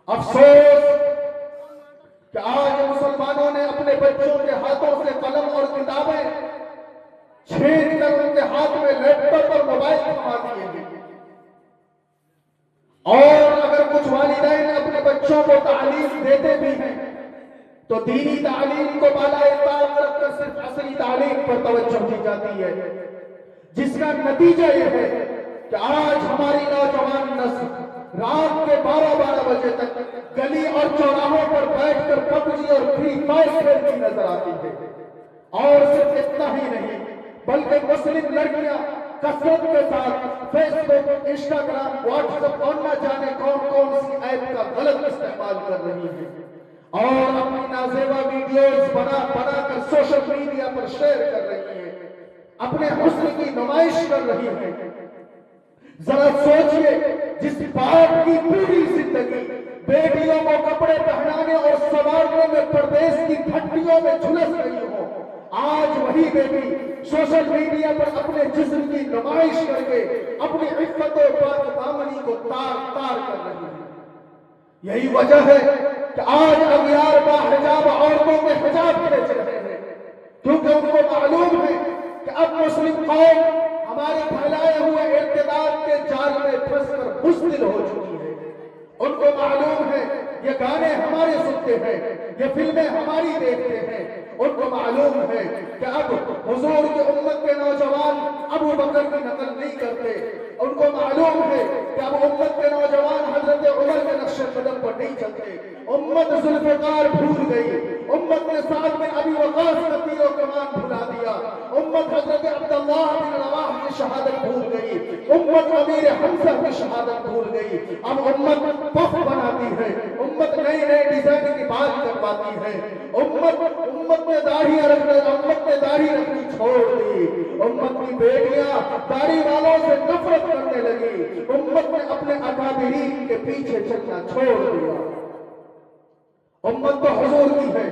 افسوس کہ آج مسلمانوں نے اپنے بچوں کے ہاتھوں سے قلم اور کتابیں چھین کر ان کے ہاتھ میں لیپ ٹاپ اور موبائل تھما دیے ہیں۔ اور اگر کچھ والدین اپنے بچوں کو تعلیم دیتے بھی ہیں تو دینی تعلیم کو بالائے طاق رکھ کر صرف عصری تعلیم پر توجہ دی جاتی ہے، جس کا نتیجہ یہ ہے کہ آج ہماری نوجوان نسل رات کے 12 بجے تک گلی اور چوراہوں پر بیٹھ کر پب جی اور فری فائر کھیلتی نظر آتی ہے۔ اور صرف اتنا ہی نہیں بلکہ مسلم لڑکیاں کثرت کے ساتھ فیس بک، انسٹاگرام، واٹس ایپ اور نہ جانے کون کون سی ایپ کا غلط استعمال کر رہی ہیں اور اپنی نازیبا ویڈیوز بنا کر سوشل میڈیا پر شیئر کر رہی ہیں، اپنے حسن کی نمائش کر رہی ہیں۔ ذرا سوچئے، جس باپ کی پوری زندگی بیٹیوں کو کپڑے پہنانے اور سوارنے میں پردیس کی گھنٹیوں میں جھلس رہی ہو، آج وہی بیٹی سوشل میڈیا پر اپنے جسم کی نمائش کر کے اپنی عفت و پاک دامنی کو تار تار کر رہی ہے۔ یہی وجہ ہے کہ آج اغیار با حجاب عورتوں میں حجاب کھینچ رہے ہیں، کیونکہ ان کو معلوم ہے کہ اب مسلم قوم ہمارے پھیلائے ہوئے اقتدار کے جال میں پھنس کر بزدل ہو چکی ہے۔ ان کو معلوم ہے یہ گانے ہمارے سنتے ہیں، یہ فلمیں ہماری دیکھتے ہیں۔ ان کو معلوم ہے کہ اب حضور کی امت کے نوجوان ابو بکر کی نقل نہیں کرتے۔ ان کو معلوم ہے کہ اب امت کے نوجوان حضرت عمر کے نقش قدم پر نہیں چلتے۔ امت ذوالفقار بھول گئی، امت نے سعد بن ابی وقاص کا تیر و کمان بھلا دیا، امت حضرت عبداللہ بن رواحہ کی شہادت بھول گئی، امت امیر حمزہ کی شہادت بھول گئی۔ اب امت پف بناتی ہے، امت نئی نئی ڈیزائن کی بات کرواتی ہے، امت نے داڑھی رکھنی چھوڑ دی، امت کی بیٹیاں داڑھی والوں سے نفرت کرنے لگی، امت نے اپنے اکابرین کے پیچھے چلنا چھوڑ دیا۔ امت تو حضور کی ہے،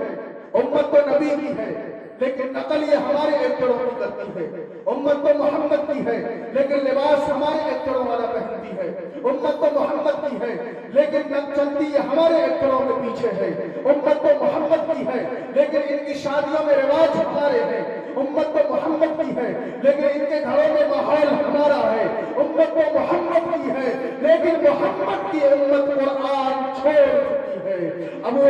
امت تو نبی کی ہے، لیکن نقل یہ ہمارے ایکڑوں کی کرتی ہے۔ امت تو محمد کی ہے لیکن لباس ہمارے ایکڑوں والا پہنتی ہے۔ امت تو محمد کی ہے لیکن چلتی یہ ہمارے ایکڑوں کے پیچھے ہے۔ امت تو محمد کی ہے لیکن ان کی شادیوں میں رواج ہمارے ہیں۔ امت تو محمد کی ہے لیکن ان کے گھروں میں ماحول ہمارا ہے۔ امت تو محمد کی ہے لیکن محمد کی امت قرآن چھوڑ چکی ہے۔ اب وہ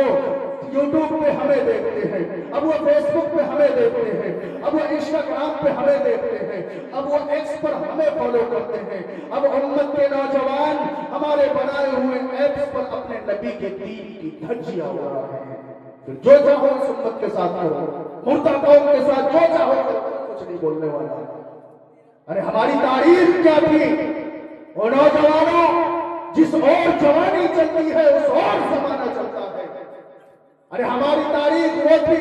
یوٹیوب پہ ہمیں دیکھتے ہیں، اب وہ فیس بک پہ ہمیں دیکھتے ہیں، اب وہ انسٹاگرام پہ ہمیں دیکھتے ہیں، اب وہ ایکس پر ہمیں فالو کرتے ہیں۔ اب امت کے نوجوان ہمارے بنائے ہوئے ایپس پر اپنے نبی کے دین کی دھجیاں اڑا رہے ہیں۔ جو چاہو اس امت کے ساتھ کرو، مردہ قوم کے ساتھ جو چاہو کچھ نہیں بولنے والا۔ ارے ہماری تاریخ کیا تھی؟ وہ نوجوانوں جس اور جوانی چلتی ہے اس اور زمانہ چلتا ہے۔ ارے ہماری تاریخ وہ تھی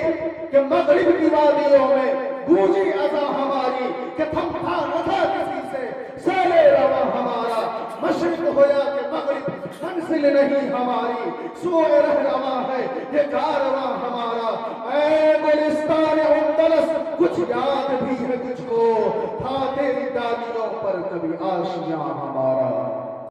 کہ مغرب کی وادیوں میں گونجی اذان ہماری کہ تھمتا نہ تھا کسی سے سیل رواں ہمارا، مشرق ہویا کہ مغرب منزل نہیں ہماری، سوئے رہنما ہے یہ کارواں ہمارا۔ اے گلستان اندلس کچھ یاد بھی ہے تجھ کو، تھا تیری دادیوں پر کبھی آشیاں ہمارا۔